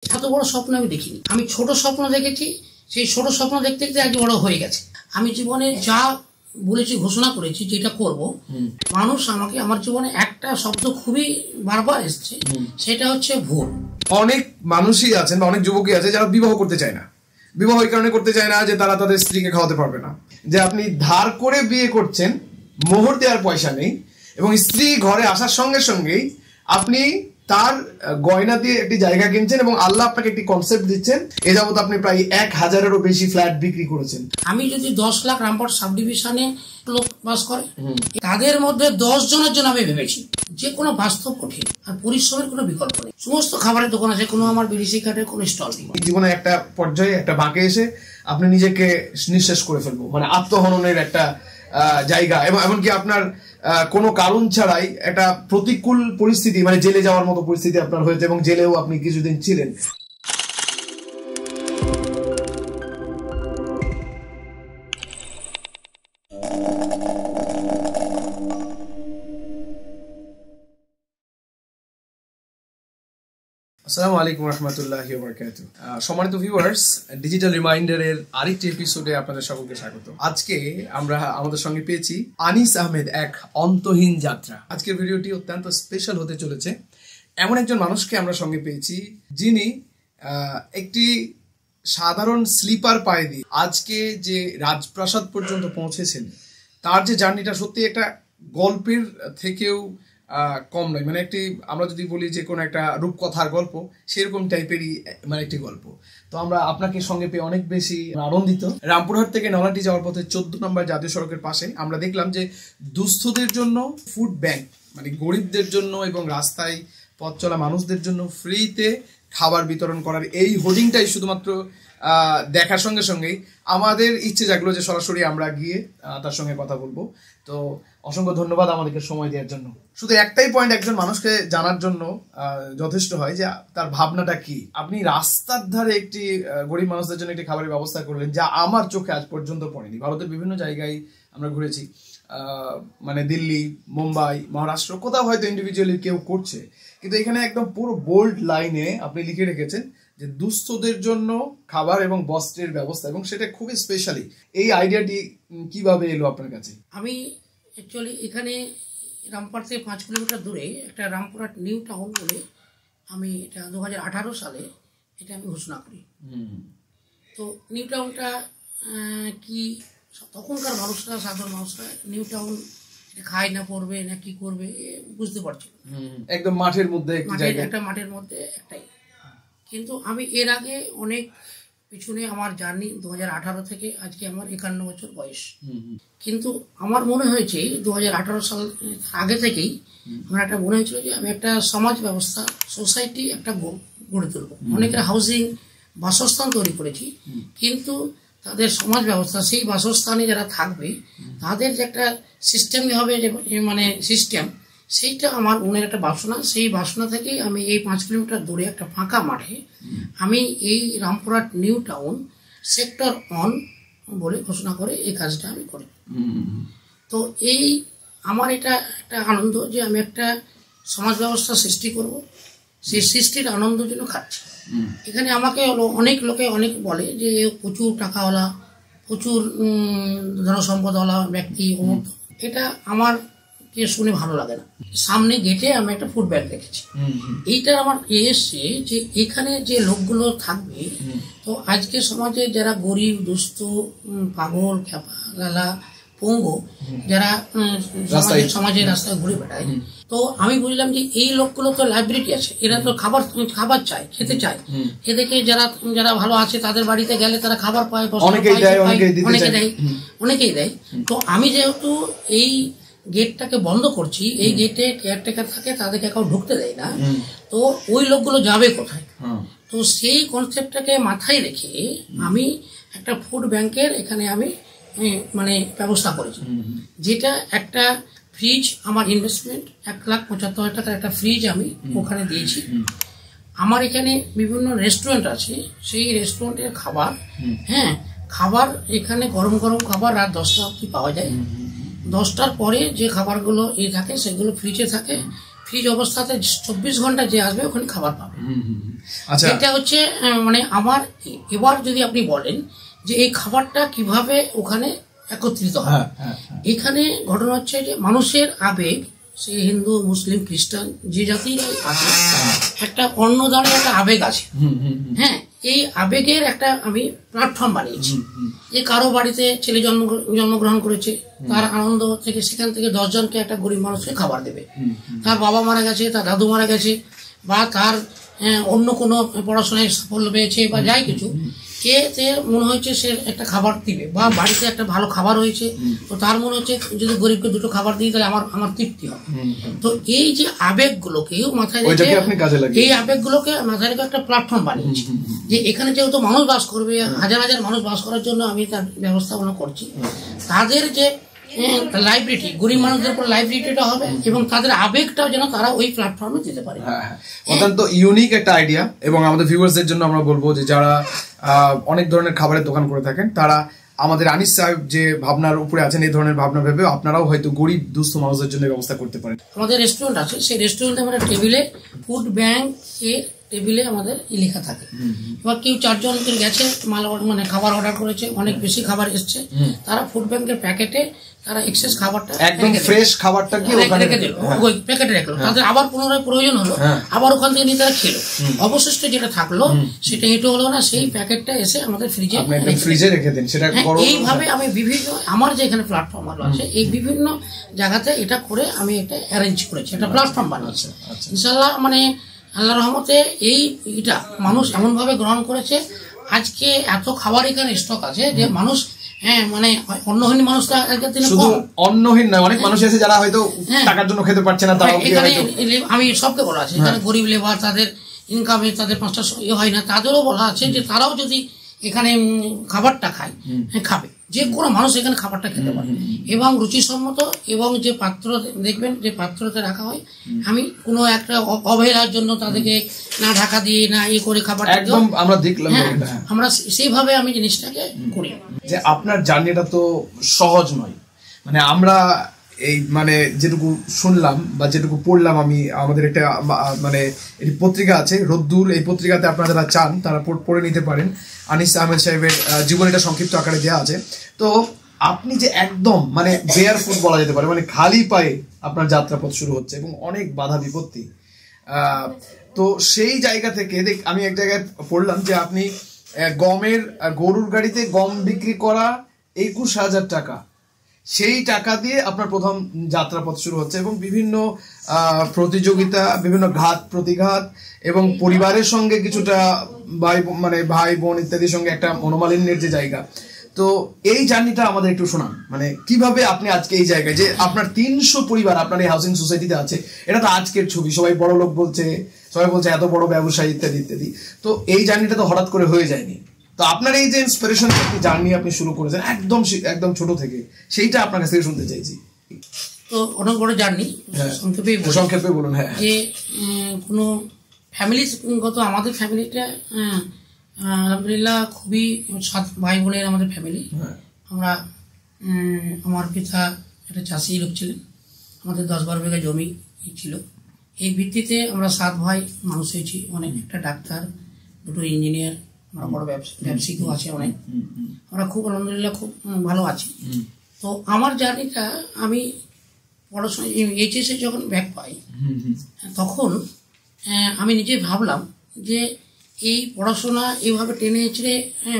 এত বড় স্বপ্ন আমি দেখিনি। আমি ছোট স্বপ্ন দেখেছি, সেই ছোট স্বপ্ন দেখতে দেখতে আজ বড় হয়ে গেছে। আমি জীবনে যা বলেছি, ঘোষণা করেছি যেটা করব, মানুষ আমাকে, আমার জীবনে একটা শব্দ খুবই বারবার এসছে, সেটা হচ্ছে ভুল। অনেক মানুষই আছেন বা অনেক যুবকই আছে যারা বিবাহ করতে চায় না। বিবাহ এই কারণে করতে চায় না যে তারা তাদের স্ত্রীকে খাওয়াতে পারবে না। যে আপনি ধার করে বিয়ে করছেন, মোহর দেওয়ার পয়সা নেই, এবং স্ত্রী ঘরে আসার সঙ্গে সঙ্গেই আপনি তার গয়না দিয়ে একটি জায়গা কিনছেন এবং আল্লাহ আপনাকে একটি কনসেপ্ট দিচ্ছেন। এ যাবত আপনি প্রায় 1000-এরও বেশি ফ্ল্যাট বিক্রি করেছেন। আমি যদি 10 লাখ রামপুরহাট সাব ডিভিশনে লোক বাস করে, তাদের মধ্যে 10 জনের জন্য আমি ভেবেছি যে কোনো বাস্তব কঠিন আর পরিশ্রমের কোনো বিকল্প নেই। সমস্ত খাবারের দোকান আছে, কোনো আমার বিড়ি সিগারেটের কোনো স্টল নেই। জীবনে একটা পর্যায়ে, একটা বাঁকে এসে আপনি নিজেকে নিঃশেষ করে ফেলবো, মানে আত্মহননের একটা জায়গা, এবং এমনকি আপনার কোনো কারণ ছাড়াই একটা প্রতিকূল পরিস্থিতি, মানে জেলে যাওয়ার মতো পরিস্থিতি আপনার হয়েছে, এবং জেলেও আপনি কিছুদিন ছিলেন। আসসালামু আলাইকুম রহমতুল্লাহি ওয়া বারাকাতুহু। সম্মানিত ভিউয়ার্স, ডিজিটাল রিমাইন্ডারের আরেকটি এপিসোডে আপনাদের সকলকে স্বাগত। আজকে আমরা আমাদের সঙ্গে পেয়েছি আনিস আহমেদ, এক অন্তহীন যাত্রা। আজকের ভিডিওটি অত্যন্ত স্পেশাল হতে চলেছে। এমন একজন মানুষকে আমরা সঙ্গে পেয়েছি যিনি একটি সাধারণ স্লিপার পায়ে দিয়ে আজকে যে রাজপ্রাসাদ পর্যন্ত পৌঁছেছেন, তার যে জার্নিটা সত্যি একটা গল্পের থেকেও কম নয়। মানে একটি, আমরা যদি বলি যে কোনো একটা রূপকথার গল্প, সেরকম টাইপেরই মানে একটি গল্প। তো আমরা আপনাকে সঙ্গে পেয়ে অনেক বেশি আনন্দিত। রামপুরহাট থেকে নলাটি যাওয়ার পথে 14 নম্বর জাতীয় সড়কের পাশে আমরা দেখলাম যে দুস্থদের জন্য ফুড ব্যাংক, মানে গরিবদের জন্য এবং রাস্তায় পথ চলা মানুষদের জন্য ফ্রিতে খাবার বিতরণ করার এই হোর্ডিংটাই শুধুমাত্র দেখার সঙ্গে সঙ্গেই আমাদের ইচ্ছে জাগলো যে সরাসরি আমরা গিয়ে তার সঙ্গে কথা বলবো। তো অসংখ্য ধন্যবাদ আমাদেরকে সময় দেওয়ার জন্য। শুধু একটাই পয়েন্ট একজন মানুষকে জানার জন্য যথেষ্ট হয় যে তার ভাবনাটা কি। আপনি রাস্তার ধারে একটি গরিব মানুষদের জন্য একটি খাবারের ব্যবস্থা করলেন, যা আমার চোখে আজ পর্যন্ত পড়েনি। ভারতের বিভিন্ন জায়গায় আমরা ঘুরেছি, মানে দিল্লি, মুম্বাই, মহারাষ্ট্র, কোথাও হয়তো ইন্ডিভিজুয়ালি কেউ করছে, কিন্তু এখানে একদম পুরো বোল্ড লাইনে আপনি লিখে রেখেছেন যে দুস্থদের জন্য খাবার এবং বস্ত্রের ব্যবস্থা, এবং সেটা খুবই স্পেশালি। এই আইডিয়াটি কিভাবে এলো আপনার কাছে? আমি অ্যাকচুয়ালি এখানে রামপুরহাট থেকে 5 কিলোমিটার দূরে একটা রামপুরহাট নিউ টাউন বলে, আমি এটা 2018 সালে এটা আমি ঘোষণা করি। তো নিউ টাউনটা কি, তখনকার মানুষরা, সাধারণ মানুষরা নিউ টাউন খায় না পড়বে না কি করবে বুঝতে পারছিল। একদম মাঠের মধ্যে একটা মাঠের মধ্যে একটাই। কিন্তু আমি এর আগে অনেক পিছনে আমার জার্নি, 2018 থেকে আজকে আমার 51 বছর বয়স। কিন্তু আমার মনে হয়েছে 2018 সাল আগে থেকেই আমার একটা মনে হয়েছিল যে আমি একটা সমাজ ব্যবস্থা, সোসাইটি একটা গড়ে তুলব। অনেকের হাউজিং, বাসস্থান তৈরি করেছি, কিন্তু তাদের সমাজ ব্যবস্থা, সেই বাসস্থানে যারা থাকবে তাদের যে একটা সিস্টেম হবে, মানে সিস্টেম, সেইটা আমার মনের একটা বাসনা। সেই বাসনা থেকেই আমি এই 5 কিলোমিটার দূরে একটা ফাঁকা মাঠে আমি এই রামপুরহাট নিউ টাউন সেক্টর 1 বলে ঘোষণা করে এই কাজটা আমি করি। তো এই আমার এটা একটা আনন্দ যে আমি একটা সমাজ ব্যবস্থা সৃষ্টি করব, সেই সৃষ্টির আনন্দের জন্য খাচ্ছি। এখানে আমাকে অনেক লোকে অনেক বলে যে প্রচুর টাকাওয়ালা, প্রচুর ধনসম্পদওয়ালা ব্যক্তি, এটা আমার কে শুনে ভালো লাগে না। সামনে গেটে আমি একটা ফুড ব্যাংক রেখেছি। এইটা আমার এসছে যে এখানে যে লোকগুলো থাকবে, তো আজকে সমাজে যারা গরিব, দুস্থ, পাগল, খেপা, লালা, পঙ্গু, যারা সমাজে রাস্তায় ঘুরে বেড়ায়, তো আমি বুঝলাম যে এই লোকগুলো তো লাইব্রেরি আছে, এরা তো খাবার চায়, খেতে চায়। এদিকে যারা ভালো আছে তাদের বাড়িতে গেলে তারা খাবার পায়, অনেকেই দেয়। তো আমি যেহেতু এই গেটটাকে বন্ধ করছি, এই গেটে কেয়ারটেকার থাকে, তাদেরকে কেউ ঢুকতে দেয় না, তো ওই লোকগুলো যাবে কোথায়? তো সেই কনসেপ্টটাকে মাথায় রেখে আমি একটা ফুড ব্যাংকের এখানে আমি মানে ব্যবস্থা করেছি, যেটা একটা ফ্রিজ, আমার ইনভেস্টমেন্ট 1,75,000 টাকার একটা ফ্রিজ আমি ওখানে দিয়েছি। আমার এখানে বিভিন্ন রেস্টুরেন্ট আছে, সেই রেস্টুরেন্টের খাবার, খাবার এখানে গরম গরম খাবার রাত 10টা অবধি পাওয়া যায়। 10টার পরে যে খাবারগুলো থাকে সেগুলো ফ্রিজে থাকে, ফ্রিজ অবস্থাতে 24 ঘন্টা যে আসবে ওখানে খাবার পাবে। আচ্ছা, এটা হচ্ছে মানে আমার এবার যদি আপনি বলেন যে এই খাবারটা কিভাবে ওখানে একত্রিত হয়, এখানে ঘটনা হচ্ছে যে মানুষের আবেগ, সে হিন্দু মুসলিম খ্রিস্টান যে জাতি আছে, একটা অন্য ধরনের একটা আবেগ আছে। হ্যাঁ, এই আবেগের একটা আমি প্ল্যাটফর্ম বানিয়েছি, যে কারো বাড়িতে ছেলে জন্মগ্রহণ করেছে, তার আনন্দ থেকে সেখান থেকে 10 জনকে একটা গরিব মানুষকে খাবার দেবে। তার বাবা মারা গেছে, তার দাদু মারা গেছে, বা তার অন্য কোনো পড়াশোনায় সাফল্য পেয়েছে বা যাই কিছু, এতে মনে হচ্ছে সে একটা খাবার দিবে, বা বাড়িতে একটা ভালো খাবার হয়েছে, তো তার মনে হচ্ছে যদি গরিবকে 2টো খাবার দিই তাহলে আমার তৃপ্তি হবে। তো এই যে আবেগগুলোকেও মাথায় রেখে, এই আবেগগুলোকে মাথায় রেখে একটা প্ল্যাটফর্ম বানিয়েছি, যে এখানে যেহেতু মানুষ বাস করবে, হাজার হাজার মানুষ বাস করার জন্য আমি তার ব্যবস্থাপনা করছি। তাদের যে লাইব্রেরি, গরিব মানুষদের উপর লাইব্রেরিটা হবে, এবং তাদের আবেগটাও যেন তারা ওই প্ল্যাটফর্মে দিতে পারে। অত্যন্ত ইউনিক একটা আইডিয়া। এবং আমাদের ভিউয়ার্সদের জন্য আমরা বলবো যে যারা অনেক ধরনের খাবারের দোকান করে থাকেন, তারা আমাদের আনিস সাহেব যে ভাবনার উপরে আছেন, এই ধরনের ভাবনা ভেবে আপনারাও হয়তো গরিব দুস্থ মানুষদের জন্য ব্যবস্থা করতে পারেন। আমাদের রেস্টুরেন্ট আছে, সেই রেস্টুরেন্টে আমাদের টেবিলে ফুড ব্যাংক এর টেবিলে আমাদের লেখা থাকে। এবার কেউ 4 জন গেছে, মানে খাবার অর্ডার করেছে, অনেক বেশি খাবার এসছে, তারা ফুড ব্যাংকের প্যাকেটে তারা এক্সেস খাবারটা একদম ফ্রেশ খাবারটা কি ওখানে রেখে দিল, ওই প্যাকেটে রাখলো। তাদের আবার পুনরায় প্রয়োজন হলো, আবার ওখান থেকে নিয়ে তারা খেলো, অবশিষ্ট যেটা থাকলো সেটা এঁটো হলো না, সেই প্যাকেটটা এসে আমাদের ফ্রিজে রেখে দিন। সেটা এইভাবে আমি বিভিন্ন আমার যে এখানে প্ল্যাটফর্ম আছে, এই বিভিন্ন জায়গাতে এটা করে আমি এটা অ্যারেঞ্জ করেছি, একটা প্ল্যাটফর্ম বানিয়েছি। ইনশাল্লাহ মানে আল্লাহ রহমতে এইটা মানুষ এমন ভাবে গ্রহণ করেছে, আজকে এত খাবার এখানে স্টক আছে যে মানুষ, হ্যাঁ মানে অন্নহীন মানুষটা শুধু অন্নহীন নয়, অনেক মানুষ আছে যারা হয়তো টাকার জন্য খেতে পারছে না। এখানে আমি সবকে বলা আছে, এখানে গরিব লেবার, তাদের ইনকামে তাদের 5টা হয় না, তাদেরও বলা আছে যে তারাও যদি এখানে খাবারটা খায়, খাবে, যে কোনো মানুষ এখানে খাবারটা খেতে পারে, এবং রুচিসম্মত, এবং যে পাত্র দেখবেন যে পাত্রতে রাখা হয়, আমি কোনো একটা অবহেলার জন্য তাদেরকে না ঢাকা দিয়ে না করে খাবার একদম আমরা দেখলাম, আমরা সেইভাবে আমি জিনিসটাকে করি। যে আপনার জার্নিটা তো সহজ নয়, মানে আমরা এই মানে যেটুকু শুনলাম বা যেটুকু পড়লাম, আমি আমাদের একটা মানে একটি পত্রিকা আছে রোদ্দুর, এই পত্রিকাতে আপনারা যারা চান তারা পড়ে নিতে পারেন। আনিস আহমেদ সাহেবের জীবনীটা সংক্ষিপ্ত আকারে দেওয়া আছে। তো আপনি যে একদম মানে বেয়ার ফুট বলা যেতে পারে, মানে খালি পায়ে আপনার যাত্রাপথ শুরু হচ্ছে এবং অনেক বাধা বিপত্তি, তো সেই জায়গা থেকে আমি এক জায়গায় পড়লাম যে আপনি গরুর গাড়িতে গম বিক্রি করা 21,000 টাকা, সেই টাকা দিয়ে আপনার প্রথম যাত্রাপথ শুরু হচ্ছে, এবং বিভিন্ন প্রতিযোগিতা, বিভিন্ন ঘাত প্রতিঘাত, এবং পরিবারের সঙ্গে কিছুটা ভাই বোন ইত্যাদির সঙ্গে একটা মনোমালিন্যের যে জায়গা। তো এই জার্নিটা আমাদের একটু শোনান, মানে কিভাবে আপনি আজকে এই জায়গায়, যে আপনার 300 পরিবার আপনার এই হাউসিং সোসাইটিতে আছে, এটা তো আজকের ছবি, সবাই বড় লোক বলছে, সবাই বলছে এত বড় ব্যবসায়ী ইত্যাদি ইত্যাদি। তো এই জার্নিটা তো হঠাৎ করে হয়ে যায়নি। তো আপনার এই যে ইন্সপিরেশন জার্নি আপনি শুরু করেছেন একদম ছোট থেকে, সেইটা আপনার কাছ থেকে শুনতে চাইছি। তো অনেক বড় জার্নি, সংক্ষেপে বলুন। হ্যাঁ, যে কোনো ফ্যামিলিগত, আমাদের ফ্যামিলিটা আলহামদুলিল্লাহ খুবই 7 ভাই বোনের আমাদের ফ্যামিলি। আমরা আমার পিতা একটা চাষি লোক ছিলেন, আমাদের 10-12 বিঘা জমি ছিল, এই ভিত্তিতে আমরা 7 ভাই মানুষ হয়েছি, অনেক, একটা ডাক্তার, 2টো ইঞ্জিনিয়ার, আমরা বড় ব্যবসায়িকও আছে অনেক, আমরা খুব আলহামদুলিল্লাহ খুব ভালো আছি। তো আমার জার্নিটা, আমি পড়াশোনা এইচএসে যখন ব্যাক পাই, তখন আমি নিজে ভাবলাম যে এই পড়াশোনা এইভাবে টেনে ছেড়ে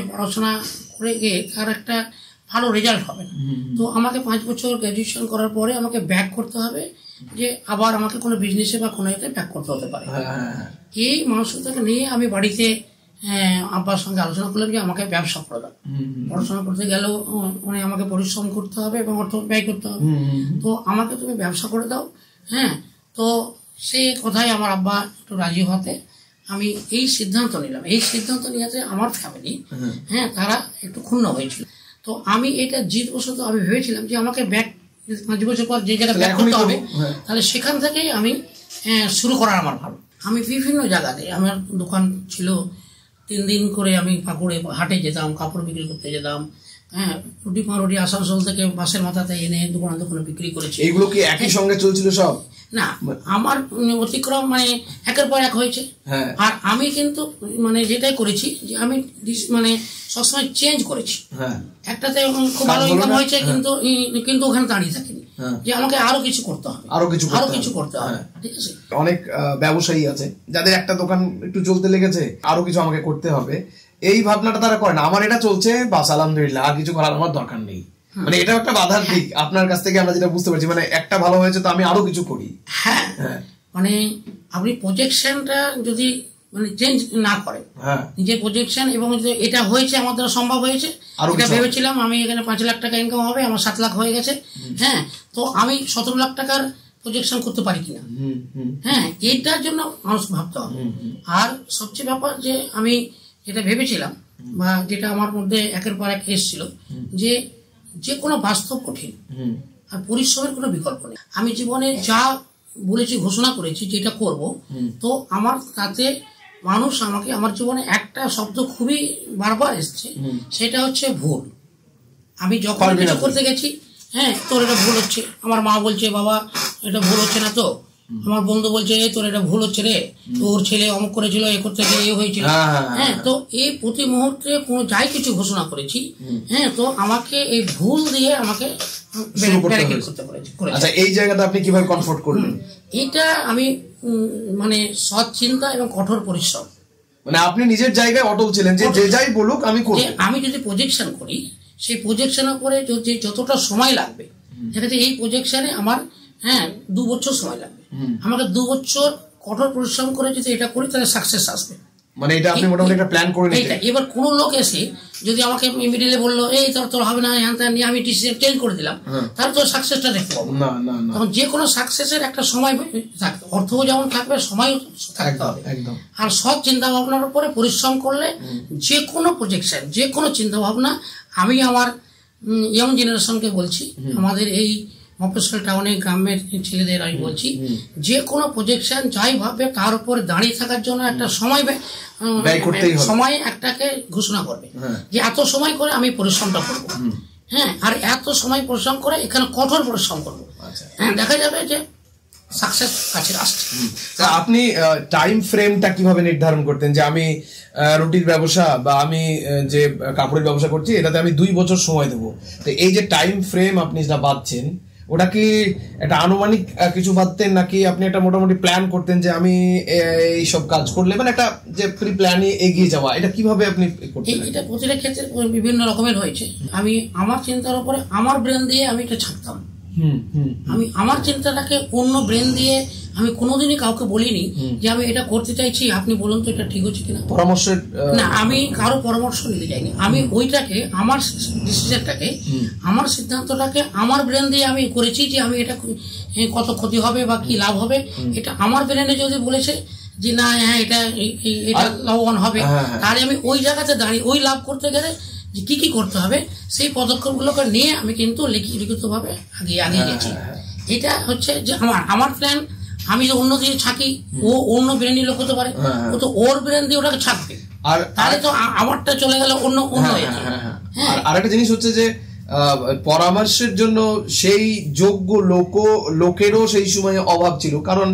পড়াশোনা করে গিয়ে তার একটা ভালো রেজাল্ট হবে না। তো আমাকে 5 বছর গ্র্যাজুয়েশন করার পরে আমাকে ব্যাক করতে হবে, যে আবার আমাকে কোনো বিজনেসে বা কোনো জায়গায় ব্যাক করতে হতে পারে। এই মানসিকতাকে নিয়ে আমি বাড়িতে আব্বার সঙ্গে আলোচনা করলাম যে আমাকে ব্যবসা করে দাও, পড়াশোনা করতে গেলেও মানে আমাকে পরিশ্রম করতে হবে এবং অর্থ ব্যয় করতে হবে, তো আমাকে তুমি ব্যবসা করে দাও। হ্যাঁ, তো সেই কথাই আমার আব্বা একটু রাজি হতে আমি এই সিদ্ধান্ত নিলাম। এই সিদ্ধান্ত নিয়েছে আমার ফ্যামিলি, তারা একটু ক্ষুণ্ণ হয়েছিল। তো আমি এটা জিতবশত আমি ভেবেছিলাম যে আমাকে ব্যাক 5 বছর পর যে জায়গায় ব্যাক করতে হবে, তাহলে সেখান থেকেই আমি শুরু করার আমার ভালো। আমি বিভিন্ন জায়গাতে, আমার দোকান ছিল, 3 দিন করে আমি পাকুড়ে হাটে যেতাম, কাপড় বিক্রি করতে যেতাম, হ্যাঁ, রুটি পাউরুটি আসানসোল থেকে বাসের মাথাতে এনে দোকানে দোকানে বিক্রি করেছি। এইগুলো কি একই সঙ্গে চলছিল সব? না, আমার অতিক্রম মানে একের পর এক হয়েছে। আর আমি কিন্তু মানে যেটাই করেছি যে আমি মানে সবসময় চেঞ্জ করেছি। একটাতে খুব ভালো ইনকাম হয়েছে, কিন্তু ওখানে দাঁড়িয়ে থাকিনি, যে আমাকে আরো কিছু করতে হবে, আরো কিছু করতে হবে। ঠিক আছে, অনেক ব্যবসায়ী আছে যাদের একটা দোকান একটু চলতে লেগেছে, আরো কিছু আমাকে করতে হবে, এই ভাবনাটা তারা করে না। আমার এটা চলছে, বাস আলহামদুলিল্লাহ, আর কিছু করার আমার দরকার নেই। মানে এটা একটা বাধার দিক আপনার কাছ থেকে আমরা যেটা বুঝতে পারছি, মানে একটা ভালো হয়েছে তো আমি আরো কিছু করি। হ্যাঁ, মানে আপনি প্রজেকশনটা যদি মানে চেঞ্জ না করেন, নিজের প্রজেকশন, এবং এটা হয়েছে আমার দ্বারা সম্ভব হয়েছে, এটা ভেবেছিলাম আমি এখানে 5 লাখ টাকা ইনকাম হবে, আমার 7 লাখ হয়ে গেছে। হ্যাঁ, তো আমি 17 লাখ টাকার প্রজেকশন করতে পারি কিনা, হ্যাঁ, এইটার জন্য মানুষ ভাবতে হবে। আর সবচেয়ে ব্যাপার যে আমি যেটা ভেবেছিলাম বা যেটা আমার মধ্যে একের পর এক এসেছিল, যে কোনো বাস্তব কঠিন, আর পরিশ্রমের কোনো বিকল্প নেই। আমি জীবনে যা বলেছি, ঘোষণা করেছি যেটা করব, তো আমার তাতে মানুষ আমাকে, আমার জীবনে একটা শব্দ খুবই বারবার এসছে, সেটা হচ্ছে ভুল। আমি যখন কিছু করতে গেছি, হ্যাঁ, তোর এটা ভুল হচ্ছে, আমার মা বলছে বাবা এটা ভুল হচ্ছে না তো, আমার বন্ধু বলছে তোর এটা ভুল হচ্ছে রে, তোর ছেলে অমুক করেছিল, এ করতে গিয়ে এ হয়েছিল। হ্যাঁ, তো এই প্রতি মুহূর্তে কোনো যাই কিছু ঘোষণা করেছি, হ্যাঁ, তো আমাকে এই ভুল দিয়ে আমাকে আচ্ছা, এই জায়গাটা আপনি কিভাবে কমফোর্ট করলেন? এটা আমি মানে সৎ চিন্তা এবং কঠোর পরিশ্রম। মানে আপনি নিজের জায়গায় অটল ছিলেন যে যে যাই বলুক আমি করব। আমি যদি প্রজেকশন করি, সেই প্রজেকশনের উপরে যতটা সময় লাগবে, দেখা যাচ্ছে এই প্রজেকশনে আমার 2 বছর সময় লাগবে, আমাকে 2 বছর কঠোর পরিশ্রম করে যদি এটা করি তাহলে সাকসেস আসবে। মানে এটা আপনি মোটামুটি একটা প্ল্যান করে নিতেন। এবার কোন লোক এসে যদি আমাকে মিডিলে বললো এই তোর হবে না, আমি ডিসিশন চেঞ্জ করে দিলাম, তাহলে তোর সাকসেসটা দেখতে পাবো না। তখন যে কোনো সাকসেসের একটা সময় থাকবে, অর্থও যেমন থাকবে, সময় থাকতে হবে। আর সব চিন্তা ভাবনার উপরে পরিশ্রম করলে যে কোনো প্রজেকশন, যে কোনো চিন্তা ভাবনা, আমি আমার ইয়ং জেনারেশনকে বলছি, আমাদের এই মফস্বল টাউনে গ্রামের ছেলেদের আমি বলছি, যে কোনো প্রজেকশন যাই ভাবে তার উপরে দাঁড়িয়ে থাকার জন্য একটা সময় একটাকে ঘোষণা করবে যে এত সময় করে আমি পরিশ্রমটা করবো। হ্যাঁ, আর এত সময় পরিশ্রম করে এখানে কঠোর পরিশ্রম করবো, হ্যাঁ, দেখা যাবে যে সাকসেস কাছে আসছে। আপনি টাইম ফ্রেমটা কিভাবে নির্ধারণ করতেন যে আমি রুটির ব্যবসা বা আমি যে কাপড়ের ব্যবসা করছি এটাতে আমি 2 বছর সময় দেবো, তো এই যে টাইম ফ্রেম আপনি যেটা বাঁধছেন, ওটা কি একটা আনুমানিক কিছু বাঁধতেন, নাকি আপনি একটা মোটামুটি প্ল্যান করতেন যে আমি এই সব কাজ করলে, মানে একটা যে প্রি প্ল্যানে এগিয়ে যাওয়া, এটা কিভাবে আপনি করতেন? এটা প্রতিটা ক্ষেত্রে বিভিন্ন রকমের হয়েছে। আমি আমার চিন্তার উপরে আমার ব্রেন দিয়ে আমি এটা ছাড়তাম। আমি আমার চিন্তাটাকে অন্য ব্রেন দিয়ে আমি কোনোদিনই কাউকে বলিনি যে আমি এটা করতে চাইছি, আপনি বলুন তো এটা ঠিক হচ্ছে কিনা। পরামর্শ না, আমি কারো পরামর্শ নিতে চাইনি। আমি ওইটাকে, আমার ডিসিশনটাকে, আমার সিদ্ধান্তটাকে আমার ব্রেন দিয়ে আমি করেছি যে আমি এটা কত ক্ষতি হবে বা কি লাভ হবে, এটা আমার ব্রেনে যদি বলেছে যে না, হ্যাঁ, এটা লাভবান হবে, তাহলে আমি ওই জায়গাতে দাঁড়িয়ে ওই লাভ করতে গেলে যে কি কি করতে হবে সেই পদক্ষেপগুলোকে নিয়ে আমি কিন্তু লিখিতভাবে আগে গেছি। এটা হচ্ছে যে আমার প্ল্যান। আমি যে অন্য দিয়ে ছাকি, ও অন্য ব্রেনের লোক হতে পারে, ও তো ওর ব্রেন দিয়ে ওটাকে ছাকবে, আর তাহলে তো আমারটা চলে গেল অন্য। আর একটা জিনিস হচ্ছে যে পরামর্শের জন্য সেই যোগ্য লোকেরও সেই সময় অভাব ছিল, কারণ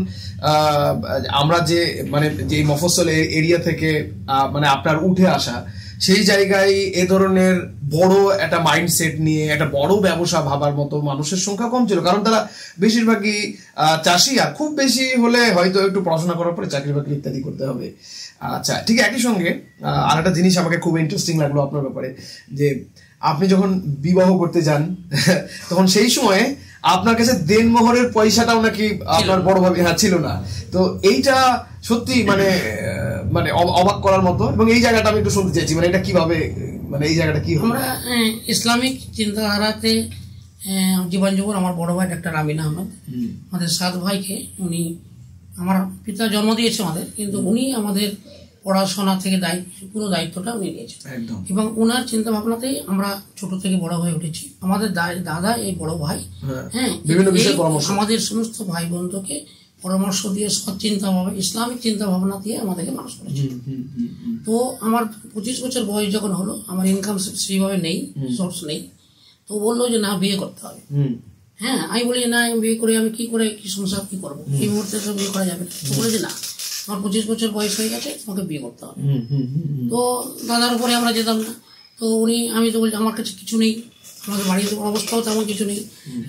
আমরা যে মানে যে মফস্বল এরিয়া থেকে মানে আপনার উঠে আসা, সেই জায়গায় এ ধরনের বড় একটা মাইন্ডসেট নিয়ে একটা বড় ব্যবসা ভাবার মতো মানুষের সংখ্যা কম ছিল, কারণ তারা বেশিরভাগই চাষি, আর খুব বেশি হলে হয়তো একটু পড়াশোনা করার পরে চাকরি বাকরি ইত্যাদি করতে হবে। আচ্ছা, ঠিক একই সঙ্গে আর একটা জিনিস আমাকে খুব ইন্টারেস্টিং লাগলো আপনার ব্যাপারে, যে আপনি যখন বিবাহ করতে যান তখন সেই সময়ে আপনার কাছে দেনমোহরের পয়সাটাও নাকি আপনার বড় ভাবে ছিল না। তো এইটা সত্যি মানে মানে অবাক করার মতো, এবং এই জায়গাটা আমি একটু শুনতে চাইছি, মানে এটা কিভাবে, মানে এই জায়গাটা কি? আমরা ইসলামিক চিন্তাধারাতে জীবন জীবন আমার বড় ভাই ডাক্তার আমিন আহমেদ, আমাদের 7 ভাইকে, উনি আমার পিতা জন্ম দিয়েছে আমাদের, কিন্তু উনি আমাদের পড়াশোনা থেকে পুরো দায়িত্বটা উনি নিয়েছেন, এবং ওনার চিন্তা ভাবনাতেই আমরা ছোট থেকে বড় হয়ে উঠেছি। আমাদের দাদা এই বড় ভাই, হ্যাঁ, বিভিন্ন বিষয়ে পরামর্শ, আমাদের সমস্ত ভাই বোনকে পরামর্শ দিয়ে, সৎ চিন্তা ভাবনা, ইসলামিক চিন্তা ভাবনা দিয়ে আমাদেরকে মানুষ করেছে। তো আমার 25 বছর বয়স যখন হলো, আমার ইনকাম সেইভাবে নেই, সোর্স নেই, তো বললো যে না, বিয়ে করতে হবে। হ্যাঁ, আমি বলি না, বিয়ে করে আমি কি করে কি সংসার কি করবো, এই মুহূর্তে তো বিয়ে করা যাবে না। তো বলেছে না, তোমার 25 বছর বয়স হয়ে গেছে, তোমাকে বিয়ে করতে হবে। তো দাদার উপরে আমরা যেতাম না। তো আমি তো বলছি আমার কাছে কিছু নেই, আমাদের বাড়ির অবস্থাও তেমন কিছু নেই।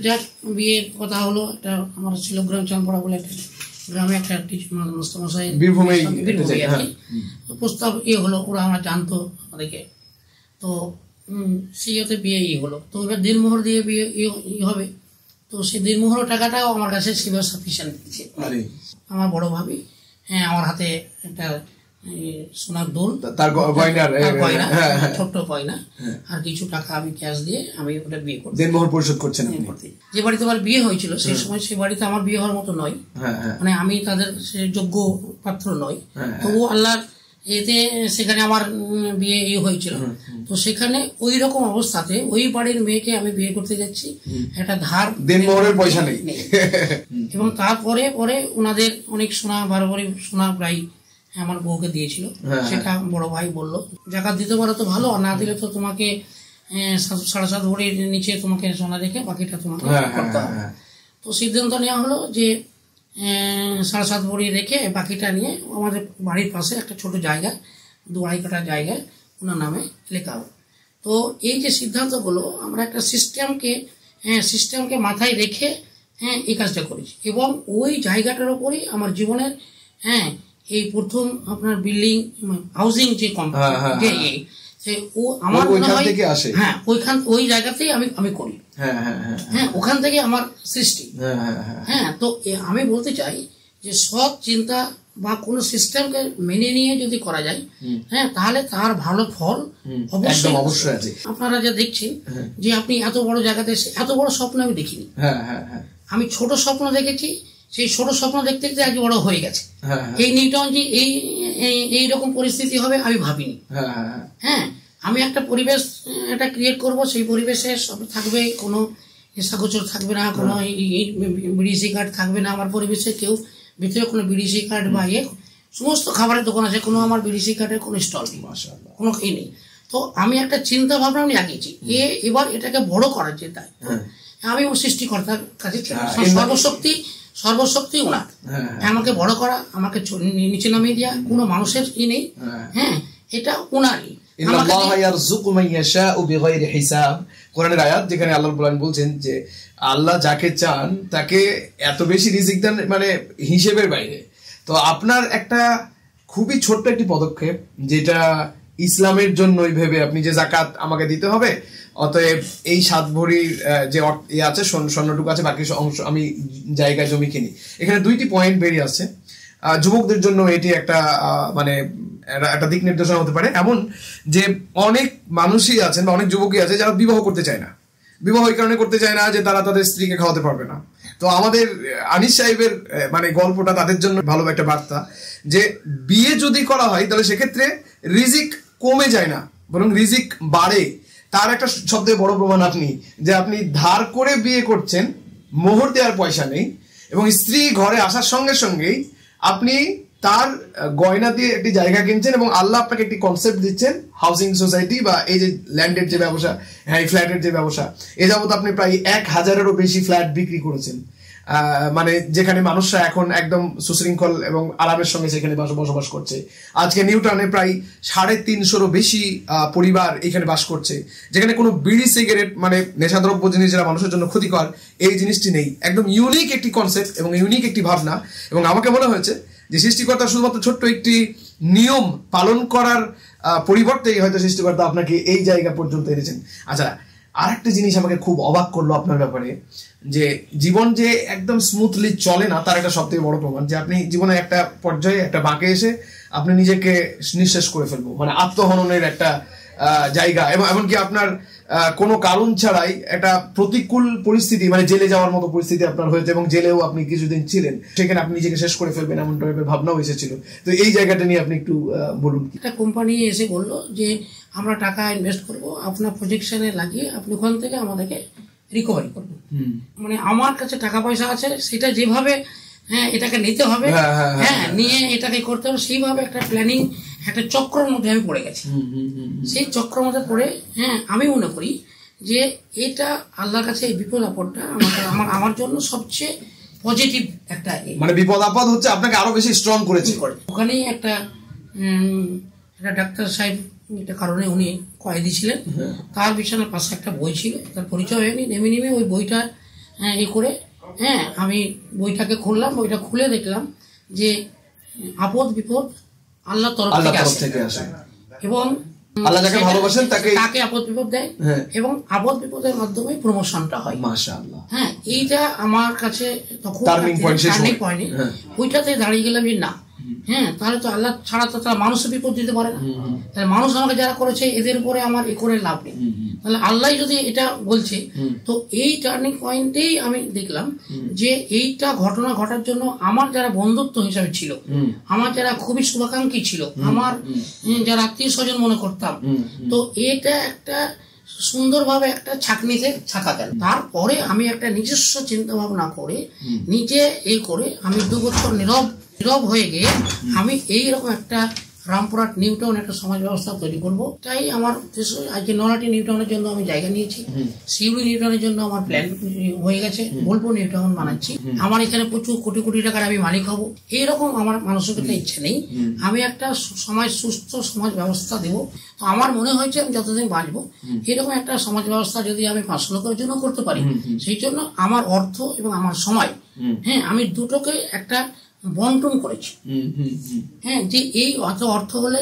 যাক, বিয়ের কথা হলো। একটা আমার শিলগ্রাম চাঁদপাড়া বলে একটা গ্রামে একটা মশাই বীরভূমে আর কি প্রস্তাব হলো, ওরা আমরা জানতো আমাদেরকে। তো সেইতে বিয়ে হলো। তো এবার দিনমোহর দিয়ে বিয়ে হবে। তো সেই দিনমোহর টাকাটাও আমার কাছে সেভাবে সাফিসিয়েন্ট দিচ্ছে আমার বড় ভাবি। হ্যাঁ, আমার হাতে একটা সোনার দোল, তার গয়না, ছোট্ট গয়না, আর কিছু টাকা আমি ক্যাশ দিয়ে আমি ওটা বিয়ে করছি। দিনমোহর পরিশোধ করছেন। যে বাড়িতে আমার বিয়ে হয়েছিল সেই সময়, সেই বাড়িতে আমার বিয়ে হওয়ার মতো নয়, মানে আমি তাদের যোগ্য পাত্র নই। তবু আল্লাহর এতে সেখানে আমার বিয়ে হয়েছিল। তো সেখানে ওই রকম অবস্থাতে ওই বাড়ির মেয়েকে আমি বিয়ে করতে যাচ্ছি, একটা ধার দিনমোহরের পয়সা নেই। এবং তারপরে পরে ওনাদের অনেক সোনা, 12 ভরি সোনা প্রায় আমার বউকে দিয়েছিল। সেটা বড় ভাই বললো, জাকাত দিতে পারো তো ভালো, আর না দিলে তো তোমাকে 7.5 ভরির নিচে তোমাকে সোনা রেখে বাকিটা তোমাকে করতে হবে। তো সিদ্ধান্ত নেওয়া হলো যে 7.5 ভরি রেখে বাকিটা নিয়ে আমাদের বাড়ির পাশে একটা ছোট জায়গা, 2-2.5 কাঠা জায়গায় ওনার নামে লেখা হবে। তো এই যে সিদ্ধান্তগুলো আমরা একটা সিস্টেমকে মাথায় রেখে এই কাজটা করেছি। এবং ওই জায়গাটার উপরই আমার জীবনের এই প্রথম আপনার বিল্ডিং হাউজিং যে কোম্পানি, ও আমার মনে হয় ওই জায়গাতেই আমি করি। ওখান থেকে আমার সৃষ্টি। তো আমি বলতে চাই যে সৎ চিন্তা বা কোনো সিস্টেমকে মেনে নিয়ে যদি করা যায়, তাহলে তার ভালো ফল অবশ্যই আছে। আপনারা যা দেখছেন যে আপনি এত বড় জায়গাতে, এত বড় স্বপ্ন আমি দেখিনি। আমি ছোট স্বপ্ন দেখেছি, সেই ছোট স্বপ্ন দেখতে দেখতে আগে বড় হয়ে গেছে। এই নিউটন যে এইরকম পরিস্থিতি হবে আমি ভাবিনি। আমি একটা পরিবেশ এটা ক্রিয়েট করব, সেই পরিবেশে সব থাকবে, কোনো নেশাগোচর থাকবে না, কোনো বিড়ি সিগারেট থাকবে না আমার পরিবেশে। কেউ ভিতরে কোনো বিড়ি সিগারেট বা সমস্ত খাবারের দোকান আছে, কোনো আমার বিড়ি সিগারেটের কোনো স্টল নেই, কোনো নেই। তো আমি একটা চিন্তা ভাবনা আমি লাগিয়েছি, এবার এটাকে বড় করার যে দায় আমি সৃষ্টিকর্তার কাছে, সর্বশক্তি ওনার। আমাকে বড় করা, আমাকে নিচে নামিয়ে দেওয়া কোনো মানুষের নেই। এটা ওনারই। কোরআনের আয়াত যেখানে আল্লাহ বলছেন যে আল্লাহ যাকে চান তাকে এত বেশি রিজিক দেন, মানে হিসেবের বাইরে। তো আপনার একটা খুবই ছোট্ট একটি পদক্ষেপ, যেটা ইসলামের জন্যই ভেবে আপনি যে জাকাত আমাকে দিতে হবে, অতএব এই 7 ভরির যে আছে স্বর্ণটুকু আছে, বাকি অংশ আমি জায়গায় জমি কিনি। এখানে 2টি পয়েন্ট বেরিয়ে আসছে। যুবকদের জন্য এটি একটা মানে একটা দিক নির্দেশনা হতে পারে, এমন যে অনেক মানুষই আছেন বা অনেক যুবকই আছে যারা বিবাহ করতে চায় না। বিবাহ এই কারণে করতে চায় না যে তারা তাদের স্ত্রীকে খাওয়াতে পারবে না। তো আমাদের আনিস সাহেবের মানে গল্পটা তাদের জন্য ভালো একটা বার্তা, যে বিয়ে যদি করা হয় তাহলে সেক্ষেত্রে রিজিক কমে যায় না, বরং রিজিক বাড়ে। তার একটা সবথেকে বড় প্রমাণ আপনি, যে আপনি ধার করে বিয়ে করছেন, মোহর দেওয়ার পয়সা নেই, এবং স্ত্রী ঘরে আসার সঙ্গে সঙ্গেই আপনি তার গয়না দিয়ে একটি জায়গা কিনছেন, এবং আল্লাহ আপনাকে একটি কনসেপ্ট দিচ্ছেন হাউসিং সোসাইটি বা এই যে ল্যান্ডের যে ব্যবসা, ফ্ল্যাটের যে ব্যবসা। এ যাবত আপনি প্রায় 1000-এরও বেশি ফ্ল্যাট বিক্রি করেছেন, মানে যেখানে মানুষরা এখন একদম সুশৃঙ্খল এবং আরামের সঙ্গে সেখানে বসবাস করছে। আজকে নিউটাউনে প্রায় 350-এরও বেশি পরিবার এখানে বাস করছে, যেখানে কোনো বিড়ি সিগারেট মানে নেশাদ্রব্য জিনিস যেটা মানুষের জন্য ক্ষতিকর, এই জিনিসটি নেই। একদম ইউনিক একটি কনসেপ্ট এবং ইউনিক একটি ভাবনা। এবং আমাকে মনে হয়েছে যে সৃষ্টিকর্তা শুধুমাত্র ছোট্ট একটি নিয়ম পালন করার পরিবর্তেই হয়তো সৃষ্টিকর্তা আপনাকে এই জায়গা পর্যন্ত এনেছেন। আচ্ছা, আর একটা জিনিস আমাকে খুব অবাক করলো আপনার ব্যাপারে, যে জীবন যে একদম স্মুথলি চলে না তার একটা সবথেকে বড় প্রমাণ, যে আপনি জীবনে একটা পর্যায়ে একটা বাঁকে এসে আপনি নিজেকে নিঃশেষ করে ফেলবো, মানে আত্মহননের একটা জায়গা। এবং এমনকি আপনার কোনো কারণ ছাড়াই একটা প্রতিকূল পরিস্থিতি, মানে জেলে যাওয়ার মতো পরিস্থিতি আপনার হয়েছে, এবং জেলেও আপনি কিছুদিন ছিলেন, সেখানে আপনি নিজেকে শেষ করে ফেলবেন এমন টাইপের ভাবনাও এসেছিল। তো এই জায়গাটা নিয়ে আপনি একটু বলুন। একটা কোম্পানি এসে বললো যে আমরা টাকা ইনভেস্ট করব, আপনার প্রজেকশনে লাগিয়ে আপনি ওখান থেকে আমাদেরকে রিকভারি করবেন। মানে আমার কাছে টাকা পয়সা আছে, সেটা যেভাবে হ্যাঁ এটাকে নিতে হবে, হ্যাঁ নিয়ে এটাকে করতে হবে, সেইভাবে একটা প্ল্যানিং, একটা চক্রের মধ্যে আমি পড়ে গেছি। সেই চক্রের মধ্যে পড়ে হ্যাঁ আমি মনে করি যে এটা আল্লাহর কাছে এই বিপদ আপদটা আমার জন্য সবচেয়ে পজিটিভ একটা, মানে বিপদ আপদ হচ্ছে আপনাকে আরো বেশি স্ট্রং করেছে। ওখানেই একটা ডাক্তার সাহেব একটা কারণে উনি কয়েদি ছিলেন, তার বিছানার পাশে একটা বই ছিল, তার পরিচয় হয়নি, নেমে ওই বইটা এ করে হ্যাঁ আমি বইটাকে খুললাম, বইটা খুলে দেখলাম যে আপদ বিপদ আল্লাহর তরফ থেকে আসে এবং আল্লাহ যাকে ভালোবাসেন তাকে আপদ বিপদ দেয়, এবং আপদ বিপদের মাধ্যমে প্রমোশনটা হয়। মাশাআল্লাহ। হ্যাঁ এইটা আমার কাছে তখন টার্নিং পয়েন্ট, ওইটাতে দাঁড়িয়ে গেলাম যে না, হ্যাঁ তাহলে তো আল্লাহ ছাড়া তো তারা মানুষের বিপদ দিতে পারে না, তাহলে মানুষ আমাকে যারা করেছে এদের উপরে আমার এ করে লাভ নেই, তাহলে আল্লাহ যদি এটা বলছে, তো এই টার্নিং পয়েন্টেই আমি দেখলাম যে এইটা ঘটনা ঘটার জন্য আমার যারা বন্ধুত্ব হিসাবে ছিল, আমার যারা খুবই শুভাকাঙ্ক্ষী ছিল, আমার যারা আত্মীয় স্বজন মনে করতাম, তো এটা একটা সুন্দরভাবে একটা ছাকনিতে ছাকা গেল। তারপরে আমি একটা নিজস্ব চিন্তা ভাবনা করে নিজে এই করে আমি 2 বছর নীরব হয়ে গিয়ে আমি এইরকম একটা রামপুরহাট নিউ টাউন একটা সমাজ ব্যবস্থা তৈরি করবো, তাই আমার উদ্দেশ্য। আজকে নলাটি নিউ টাউনের জন্য আমি জায়গা নিয়েছি, শিউলি নিউ টাউনের জন্য আমার প্ল্যান হয়ে গেছে, বোলপুর নিউ টাউন বানাচ্ছি, আমার এখানে প্রচুর কোটি কোটি টাকার আমি মালিক হব, এইরকম আমার মানসিকতা ইচ্ছে নেই। আমি একটা সুস্থ সমাজ ব্যবস্থা দেব। তো আমার মনে হয়েছে আমি যতদিন বাঁচবো এরকম একটা সমাজ ব্যবস্থা যদি আমি 5 লোকের জন্য করতে পারি, সেই জন্য আমার অর্থ এবং আমার সময়, হ্যাঁ আমি দুটোকে একটা বন্টন করেছি। হ্যাঁ যে এই অর্থ হলে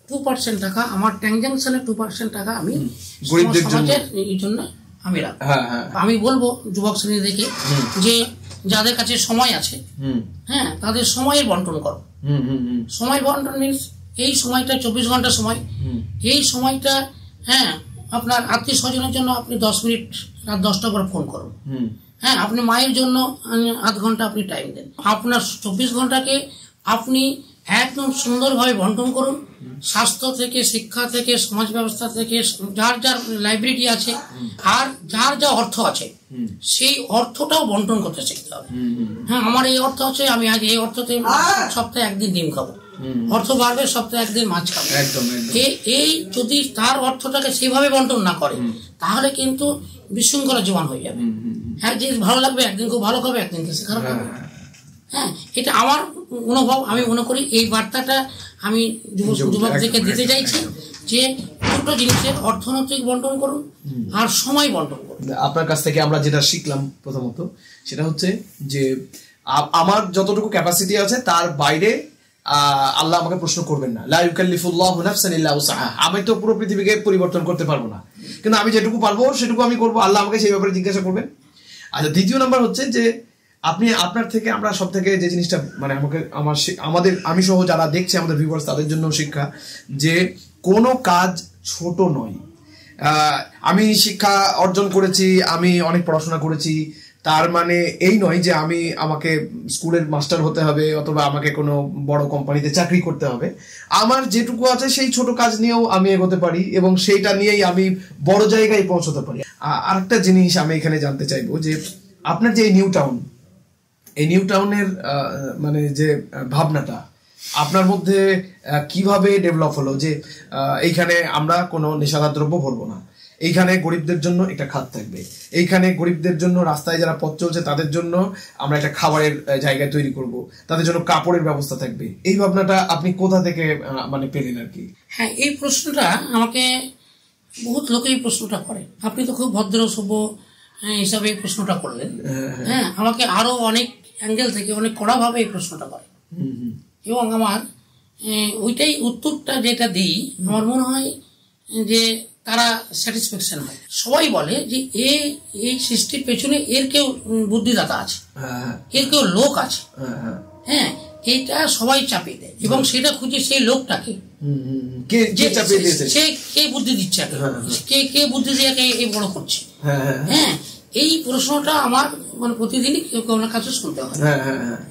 2% টাকা আমার ট্রানজাকশনের 2% টাকা আমি সমাজের এই জন্য আমি রাখবো। আমি বলবো যুবক শ্রেণী দেখে যে যাদের কাছে সময় আছে, হ্যাঁ তাদের সময়ের বন্টন করো। সময় বন্টন মিনস এই সময়টা 24 ঘন্টা সময়, এই সময়টা হ্যাঁ আপনার আত্মীয় স্বজনের জন্য আপনি 10 মিনিট রাত 10টা করে ফোন করুন, হ্যাঁ আপনি মায়ের জন্য আধ ঘন্টা আপনি টাইম দেন, আপনার 24 ঘন্টাকে আপনি একদম সুন্দরভাবে বন্টন করুন। স্বাস্থ্য থেকে, শিক্ষা থেকে, সমাজ ব্যবস্থা থেকে, যার যার লাইব্রেরি আছে আর যার যা অর্থ আছে সেই অর্থটাও বন্টন করতে শিখতে হবে। হ্যাঁ আমার এই অর্থ আছে, আমি আজ এই অর্থতে সপ্তাহে 1 দিন ডিম খাবো, অর্থ বাড়বে সপ্তাহে 1 দিন মাছ খাবো। এই যদি তার অর্থটাকে সেভাবে বন্টন না করে তাহলে কিন্তু বিশৃঙ্খলা জীবন হয়ে যাবে। হ্যাঁ যে ভালো লাগবে একদিন খুব ভালো খাবে, একদিন কিছু খারাপ লাগবে। হ্যাঁ এটা আমার অনুভব, আমি মনে করি এই বার্তাটা আমি যুবকদেরকে দিতে চাইছি যে দুটো জিনিসের অর্থনৈতিক বন্টন করুন আর সময় বন্টন করুন। আপনার কাছ থেকে আমরা যেটা শিখলাম প্রথমত সেটা হচ্ছে যে আমার যতটুকু ক্যাপাসিটি আছে তার বাইরে আল্লাহ আমাকে প্রশ্ন করবেন না। লা ইউকাল্লিফুল্লাহু নাফসান ইল্লা উসআহা। আমি তো পুরো পৃথিবীকে পরিবর্তন করতে পারবো না, কিন্তু আমি যেটুকু পারবো সেটুকু আমি করবো, আল্লাহ আমাকে সেই ব্যাপারে জিজ্ঞাসা করবেন। আচ্ছা, দ্বিতীয় নাম্বার হচ্ছে যে আপনি আপনার থেকে আমরা সব থেকে যে জিনিসটা মানে আমাদের আমি সহ যারা দেখছে আমাদের ভিউয়ার্স তাদের জন্য শিক্ষা, যে কোনো কাজ ছোট নয়। আমি শিক্ষা অর্জন করেছি, আমি অনেক পড়াশোনা করেছি, তার মানে এই নয় যে আমাকে স্কুলের মাস্টার হতে হবে অথবা আমাকে কোনো বড় কোম্পানিতে চাকরি করতে হবে। আমার যেটুকু আছে সেই ছোট কাজ নিয়েও আমি এগোতে পারি এবং সেইটা নিয়েই আমি বড় জায়গায় পৌঁছতে পারি। আরেকটা জিনিস আমি এখানে জানতে চাইবো যে আপনার যে এই নিউ টাউনের মানে যে ভাবনাটা আপনার মধ্যে কিভাবে ডেভেলপ হলো যে এইখানে আমরা কোনো নেশাদার দ্রব্য ভরবো না, এইখানে গরিবদের জন্য একটা খাত থাকবে, এইখানে গরিবদের জন্য রাস্তায় যারা পথ চলছে তাদের জন্য আমরা একটা খাবারের জায়গা তৈরি করব, তাদের জন্য কাপড়ের ব্যবস্থা থাকবে, এই ভাবনাটা আপনি কোথা থেকে মানে পেলেন আর কি? হ্যাঁ এই প্রশ্নটা আমাকে বহুত লোকেই প্রশ্নটা করে, আপনি তো খুব ভদ্র সভ্য হিসাবে এই প্রশ্নটা করলেন। হ্যাঁ আমাকে আরো অনেক অ্যাঙ্গেল থেকে অনেক কড়াভাবে এই প্রশ্নটা করে এবং আমার ওইটাই উত্তরটা যেটা দিই আমার মনে হয় যে তারা স্যাটিসফ্যাকশন হয়। সবাই বলে যে এই সৃষ্টির পেছনে এর কেউ বুদ্ধিদাতা আছে, এর কেউ লোক আছে। হ্যাঁ এইটা সবাই চাপিয়ে দেয় এবং সেটা খুঁজে সেই লোকটাকে সে কে বুদ্ধি দিচ্ছে, কে বুদ্ধি দিয়ে এই বড় করছে। হ্যাঁ এই প্রশ্নটা আমার মানে প্রতিদিনই কেউ কারোর কাছে শুনতে হয়।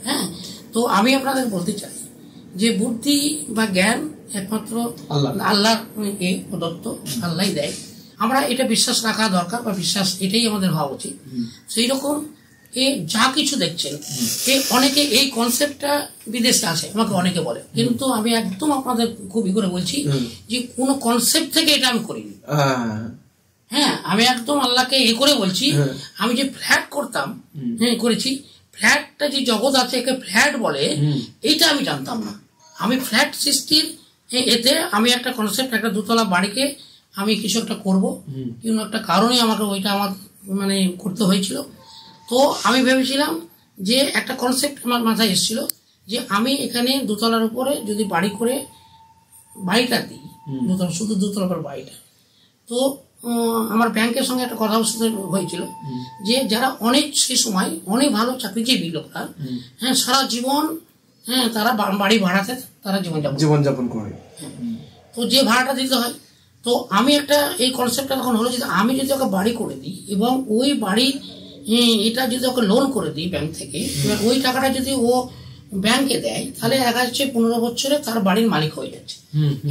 হ্যাঁ তো আমি আপনাদের বলতে চাই যে বুদ্ধি বা জ্ঞান একমাত্র আল্লাহর প্রদত্ত, আল্লাহ দেয়। আমরা এটা বিশ্বাস রাখা দরকার বা বিশ্বাস এটাই আমাদের হওয়া উচিত। সেই রকম এ যা কিছু দেখছেন অনেকে এই কনসেপ্টটা বিদেশে আছে, আমাকে অনেকে বলে, কিন্তু আমি একদম আপনাদের খুবই করে বলছি যে কোনো কনসেপ্ট থেকে এটা আমি করিনি। হ্যাঁ, আমি একদম আল্লাহকে করে বলছি, আমি যে ফ্ল্যাট করতাম করেছি, ফ্ল্যাটটা যে জগৎ আছে একে ফ্ল্যাট বলে, এইটা আমি জানতাম না। আমি ফ্ল্যাট সৃষ্টির এতে আমি একটা কনসেপ্ট, একটা দোতলা বাড়িকে আমি কিছু একটা করবো, কিন্তু একটা কারণে আমাকে ওইটা আমার করতে হয়েছিল। তো আমি ভেবেছিলাম যে একটা কনসেপ্ট আমার মাথায় এসেছিল যে আমি এখানে দোতলার উপরে যদি বাড়ি করে বাড়িটা দিই, দোতলা, শুধু দোতলার উপর বাড়িটা। তো আমার ব্যাংকের সঙ্গে একটা কথা হয়েছিল যে যারা অনেক সে সময় অনেক ভালো চাকরিজীবী লোকরা, হ্যাঁ, সারা জীবন তারা বাড়ি ভাড়াতে তারা জীবনযাপন করে, তো যে ভাড়াটা দিতে হয়। তো আমি একটা এই কনসেপ্টটা তখন হলো যে আমি যদি ওকে বাড়ি করে দিই এবং ওই বাড়ি এটা যদি ওকে লোন করে দিই ব্যাংক থেকে, ওই টাকাটা যদি ও ব্যাংকে দেয়, তাহলে দেখা যাচ্ছে 15 বছরে তার বাড়ির মালিক হয়ে যাচ্ছে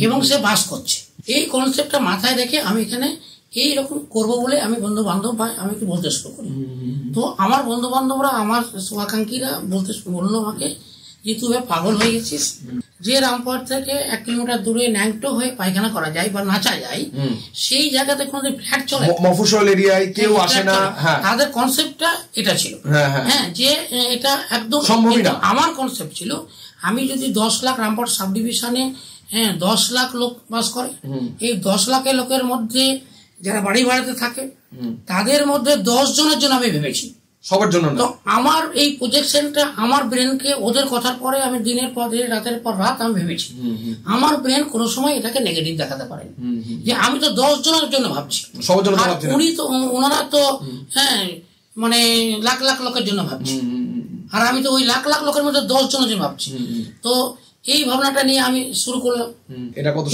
এবং সে বাস করছে। এই কনসেপ্টটা মাথায় রেখে আমি এখানে এইরকম করবো বলে আমি বন্ধু বান্ধব বা আমি কি বলতে শুরু করি। তো আমার বন্ধু বান্ধবরা, আমার শুভাকাঙ্ক্ষীরা বললো আমাকে যে তুই পাগল হয়ে গেছিস, যে রামপুরহাট থেকে 1 কিলোমিটার দূরে ন্যাংটো হয়ে পায়খানা করা যায় বা নাচা যায়, সেই জায়গাতে কোনো ফ্ল্যাট চলে, মফস্বল এরিয়ায় কেউ আসে না, তাদের কনসেপ্টটা এটা ছিল। হ্যাঁ, যে এটা একদম সম্ভবই না। আমার কনসেপ্ট ছিল আমি যদি 10 লাখ রামপুরহাট সাব ডিভিশনে 10 লাখ লোক বাস করে, এই 10 লাখের লোকের মধ্যে যারা বাড়ি ভাড়াতে থাকে তাদের মধ্যে 10 জনের জন্য আমি ভেবেছি, সবার জন্য। তো আমার এই প্রজেকশনটা আমার ব্রেনকে ওদের কথার পরে আমি দিনের পর দিন রাতের পর রাত আমি ভেবেছি। আমার ব্রেন কোনো সময় এটাকে নেগেটিভ দেখাতে পারে যে আমি তো 10 জনের জন্য ভাবছি, উনি তো ওনারা তো লাখ লাখ লোকের জন্য ভাবছি, আর আমি তো ওই লাখ লাখ লোকের মধ্যে 10 জনের জন্য ভাবছি। তো এই ভাবনাটা নিয়ে আমি শুরু করলাম।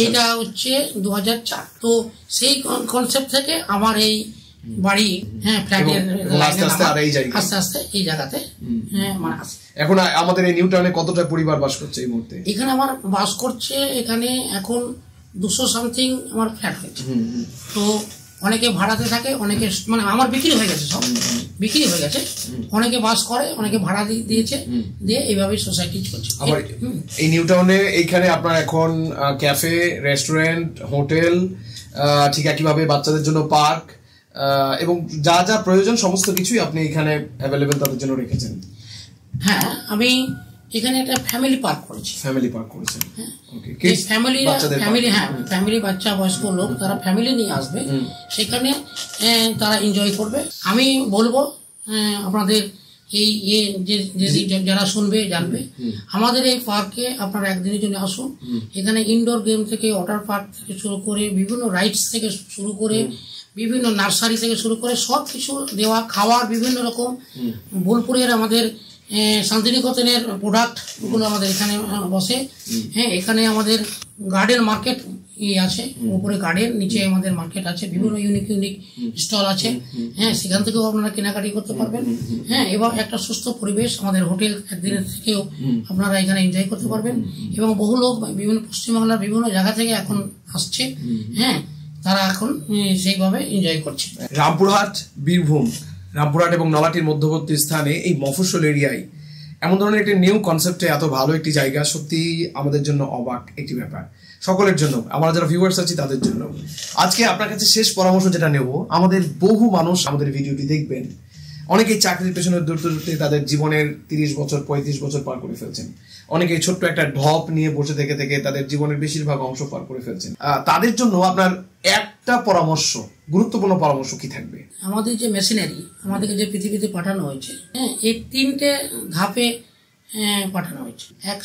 এটা হচ্ছে 2004। তো সেই কনসেপ্ট থেকে আমার এই বাড়ি ফ্ল্যাটের আস্তে আস্তে এই জায়গাতে এখন আমাদের এই নিউ টাউনে কতটা পরিবার বাস করছে এই মুহূর্তে? এখানে আমার বাস করছে, এখানে এখন 200 সামথিং আমার ফ্ল্যাট হয়েছে। তো অনেকে ভাড়াতে থাকে, অনেকে আমার বিক্রি হয়ে গেছে, সব বিক্রি হয়ে গেছে, অনেকে বাস করে, অনেকে ভাড়া দিয়েছে, দিয়ে এইভাবে সোসাইটি চলছে। এই নিউ টাউনে এইখানে আপনার এখন ক্যাফে, রেস্টুরেন্ট, হোটেল, ঠিক একইভাবে বাচ্চাদের জন্য পার্ক এবং যা যা প্রয়োজন সমস্ত কিছুই আপনি এখানে অ্যাভেলেবেল তাদের জন্য রেখেছেন। হ্যাঁ, আমি এখানে একটা ফ্যামিলি পার্ক করেছি। ওকে, ফ্যামিলি বাচ্চা বয়স্ক লোক তারা ফ্যামিলি নিয়ে আসবে, সেখানে তারা এনজয় করবে। আমি বলবো আপনাদের এই যারা শুনবে জানবে, আমাদের এই পার্কে আপনারা একদিনের জন্য আসুন। এখানে ইনডোর গেম থেকে ওয়াটার পার্ক থেকে শুরু করে বিভিন্ন রাইডস থেকে শুরু করে বিভিন্ন নার্সারি থেকে শুরু করে সব কিছু দেওয়া, খাওয়ার বিভিন্ন রকম বোলপুরের আমাদের শান্তিনিকেতনের প্রোডাক্টগুলো আমাদের এখানে বসে। হ্যাঁ, এখানে আমাদের গার্ডেন মার্কেট আছে, উপরে গার্ডেন, নিচে আমাদের মার্কেট আছে, বিভিন্ন ইউনিক স্টল আছে। হ্যাঁ, সেখান থেকেও আপনারা কেনাকাটি করতে পারবেন। হ্যাঁ, এবং একটা সুস্থ পরিবেশ, আমাদের হোটেল একদিনের থেকেও আপনারা এখানে এনজয় করতে পারবেন। এবং বহু লোক বিভিন্ন পশ্চিমবাংলার বিভিন্ন জায়গা থেকে এখন আসছে, হ্যাঁ, তারা এখন সেইভাবে এনজয় করছে। রামপুরহাট, বীরভূম, রামপুরহাট এবং নলাটির মধ্যবর্তী স্থানে এই মফস্বল এরিয়ায় এমন ধরনের একটি নিউ কনসেপ্টে এত ভালো একটি জায়গা সত্যি আমাদের জন্য অবাক একটি ব্যাপার, সকলের জন্য, আমরা যারা ভিউয়ার্স আছি তাদের জন্য। আজকে আপনার কাছে শেষ পরামর্শ যেটা নেব, আমাদের বহু মানুষ আমাদের ভিডিওটি দেখবেন, অনেকেই চাকরির পেছনে দৌড়তে তাদের জীবনের 30 বছর 35 বছর পার করে ফেলছেন, অনেকে ছোট্ট একটা ঢপ নিয়ে বসে থেকে থেকে তাদের জীবনের বেশিরভাগ অংশ পার করে ফেলছেন। তাদের জন্য আপনার একটা পরামর্শ, গুরুত্বপূর্ণ পরামর্শ কি থাকবে? আমাদের যে মেশিনারি আমাদেরকে যে পৃথিবীতে পাঠানো হয়েছে, হ্যাঁ, এই 3টে ধাপে পাঠানো হয়েছে। এক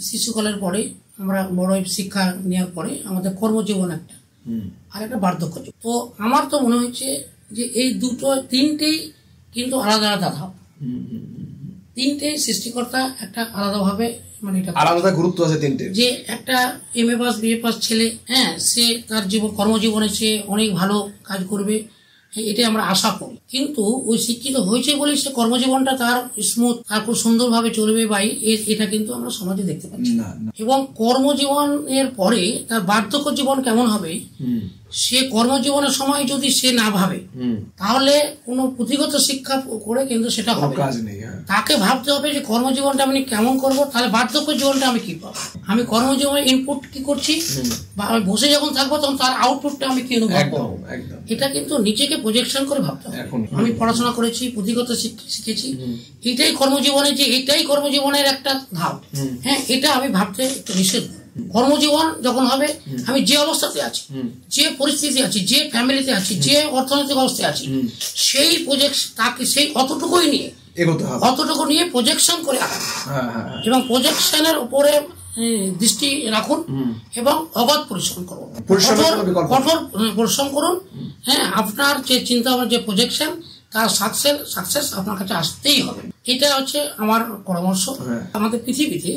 শিশুকালের পরে আমরা বড় শিক্ষা নেওয়ার পরে আমাদের কর্মজীবন একটা, আর একটা বার্ধক্য। তো আমার তো মনে হচ্ছে যে এই 3টেই কিন্তু আলাদা আলাদা ধাপ, 3টে সৃষ্টিকর্তা একটা আলাদাভাবে আলাদা গুরুত্ব আছে 3টে। যে একটা MA পাস BA পাস ছেলে, হ্যাঁ, সে তার কর্মজীবনে সে অনেক ভালো কাজ করবে, এটাই আমরা আশা করি। কিন্তু ওই শিক্ষিত হয়েছে বলে সে কর্মজীবনটা তার স্মুথ, তার খুব সুন্দরভাবে চলবে বা এটা কিন্তু আমরা সমাজে দেখতে পাচ্ছি না। এবং কর্মজীবনের পরে তার বার্ধক্য জীবন কেমন হবে সে কর্মজীবনের সময় যদি সে না ভাবে তাহলে কোনো পুঁথিগত শিক্ষা করে কিন্তু সেটা হবে কাজ নেই। তাকে ভাবতে হবে যে কর্মজীবনটা আমি কেমন করব, তাহলে বার্ধক্য জীবনটা আমি কি পাবো, আমি কর্মজীবনে ইনপুট কি করছি বা আমি বসে যখন থাকবো তখন তার আউটপুটটা আমি কি অনুভব করবো, এটা কিন্তু নিজেকে প্রজেকশন করে ভাবতে হবে। আমি পড়াশোনা করেছি, পুঁথিগত শিখেছি, এটাই কর্মজীবনে, যে এটাই কর্মজীবনের একটা ধাপ, হ্যাঁ এটা আমি ভাবতে একটু নিষেধ। কর্মজীবন যখন হবে, আমি যে অবস্থাতে আছি, যে পরিস্থিতি আছি, যে ফ্যামিলিতে আছি, যে অর্থনৈতিক অবস্থায় আছি, সেই প্রজেকশন তাকে সেই অতটুকুই নিয়ে অতটুকু নিয়ে প্রজেকশন করে আগান এবং প্রজেকশনের উপরে দৃষ্টি রাখুন এবং অগাধ পরিশ্রম করুন, কঠোর পরিশ্রম করুন। হ্যাঁ, আপনার যে চিন্তা ভাবনা, যে প্রজেকশন, তার সাকসেস আপনার কাছে আসতেই হবে। এটা হচ্ছে আমার পরামর্শ। আমাদের পৃথিবীতে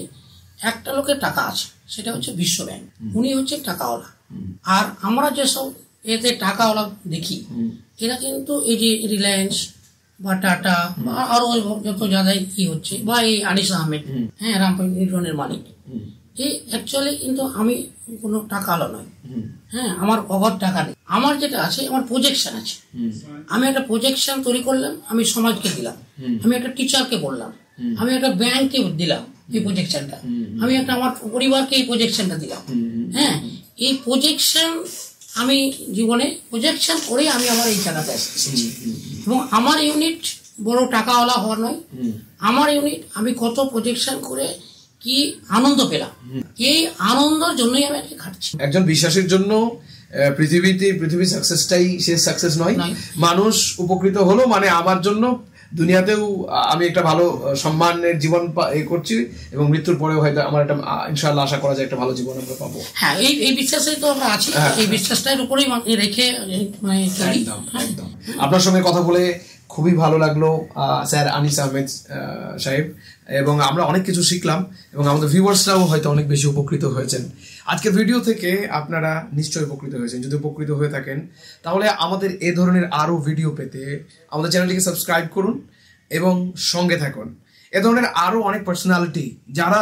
একটা লোকের টাকা আছে, সেটা হচ্ছে বিশ্ব ব্যাংক, উনি হচ্ছে টাকাওয়ালা। আর আমরা যেসব এতে টাকাওয়ালা দেখি, এরা কিন্তু এই যে রিলায়েন্স বা টাটা বা আরো যত যাদের কি হচ্ছে, বা এই আনিস আহমেদ, হ্যাঁ রামপাইনের মালিক, এই অ্যাকচুয়ালি কিন্তু আমি কোনো টাকাওয়ালা নয়। হ্যাঁ, আমার অগাধ টাকা নেই, আমার যেটা আছে আমার প্রজেকশন আছে। আমি একটা প্রজেকশন তৈরি করলাম, আমি সমাজকে দিলাম, আমি একটা টিচারকে বললাম, আমি একটা ব্যাংককে দিলাম এই প্রজেকশনটা, আমি একটা আমার পরিবারকে এই প্রজেকশনটা দিলাম। হ্যাঁ, এই প্রজেকশন আমি জীবনে প্রজেকশন করে আমি আমার এই জায়গাতে এসেছি। এবং আমার ইউনিট বড় টাকাওয়ালা হওয়া নয়, আমার ইউনিট আমি কত প্রজেকশন করে কি আনন্দ পেলাম, এই আনন্দের জন্যই আমি আজকে খাটছি। একজন বিশ্বাসের জন্য পৃথিবীর সাকসেসটাই শেষ সাকসেস নয়। মানুষ উপকৃত হলো মানে আমার জন্য দুনিয়াতেও আমি একটা ভালো সম্মানের জীবন করছি এবং মৃত্যুর পরেও হয়তো আমার একটা ইনশাআল্লাহ আশা করা যায় একটা ভালো জীবন আমরা পাবো। হ্যাঁ, এই বিশ্বাসেই তো আমরা আছি, এই বিশ্বাসটার উপরেই রেখে একদম। আপনার সঙ্গে কথা বলে খুবই ভালো লাগলো স্যার আনিস আহমেদ সাহেব, এবং আমরা অনেক কিছু শিখলাম এবং আমাদের ভিউয়ার্সরাও হয়তো অনেক বেশি উপকৃত হয়েছেন আজকের ভিডিও থেকে। আপনারা নিশ্চয়ই উপকৃত হয়েছেন। যদি উপকৃত হয়ে থাকেন তাহলে আমাদের এ ধরনের আরো ভিডিও পেতে আমাদের চ্যানেলটিকে সাবস্ক্রাইব করুন এবং সঙ্গে থাকুন। এ ধরনের আরো অনেক পার্সোনালিটি যারা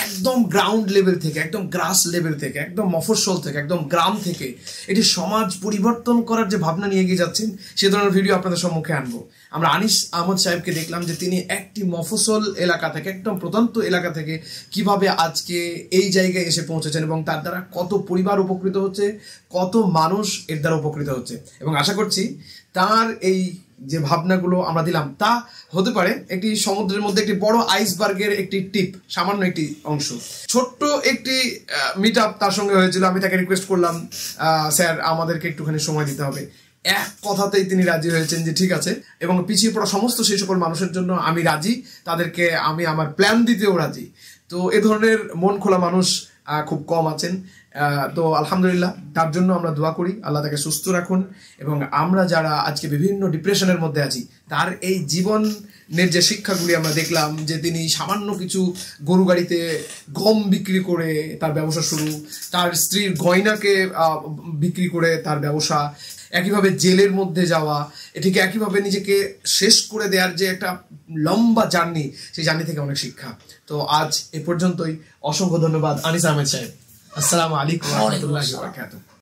একদম গ্রাউন্ড লেভেল থেকে, একদম গ্রাস লেভেল থেকে, একদম মফস্বল থেকে, একদম গ্রাম থেকে এটি সমাজ পরিবর্তন করার যে ভাবনা নিয়ে এগিয়ে যাচ্ছেন, সে ধরনের ভিডিও আপনাদের সম্মুখে আনবো। আমরা আনিস আহমদ সাহেবকে দেখলাম যে তিনি একটি মফস্বল এলাকা থেকে, একদম প্রত্যন্ত এলাকা থেকে কিভাবে আজকে এই জায়গায় এসে পৌঁছেছেন এবং তার দ্বারা কত পরিবার উপকৃত হচ্ছে, কত মানুষ এর দ্বারা উপকৃত হচ্ছে। এবং আশা করছি তার এই যে ভাবনাগুলো আমরা দিলাম তা হতে পারে একটি সমুদ্রের মধ্যে একটি বড় আইসবার্গের একটি টিপ, সামান্য একটি অংশ। ছোট্ট একটি মিট আপ তার সঙ্গে হয়েছিল। আমি তাকে রিকোয়েস্ট করলাম, স্যার আমাদেরকে একটুখানি সময় দিতে হবে। এক কথাতেই তিনি রাজি হয়েছেন যে ঠিক আছে, এবং পিছিয়ে পড়া সমস্ত সেই সকল মানুষের জন্য আমি রাজি, তাদেরকে আমি আমার প্ল্যান দিতেও রাজি। তো এ ধরনের মন খোলা মানুষ খুব কম আছেন। তো আলহামদুলিল্লাহ, তার জন্য আমরা দোয়া করি আল্লাহ তাকে সুস্থ রাখুন। এবং আমরা যারা আজকে বিভিন্ন ডিপ্রেশনের মধ্যে আছি, তার এই জীবনের যে শিক্ষাগুলি আমরা দেখলাম, যে তিনি সামান্য কিছু গরু গাড়িতে গম বিক্রি করে তার ব্যবসা শুরু, তার স্ত্রীর গয়নাকে বিক্রি করে তার ব্যবসা, একইভাবে জেলের মধ্যে যাওয়া, এটিকে একইভাবে নিজেকে শেষ করে দেওয়ার যে একটা লম্বা জার্নি, সেই জার্নি থেকে অনেক শিক্ষা। তো আজ এ পর্যন্তই। অসংখ্য ধন্যবাদ আনিস আহমেদ সাহেব। আসসালামু আলাইকুম ওয়া রাহমাতুল্লাহি ওয়া বারাকাতুহু।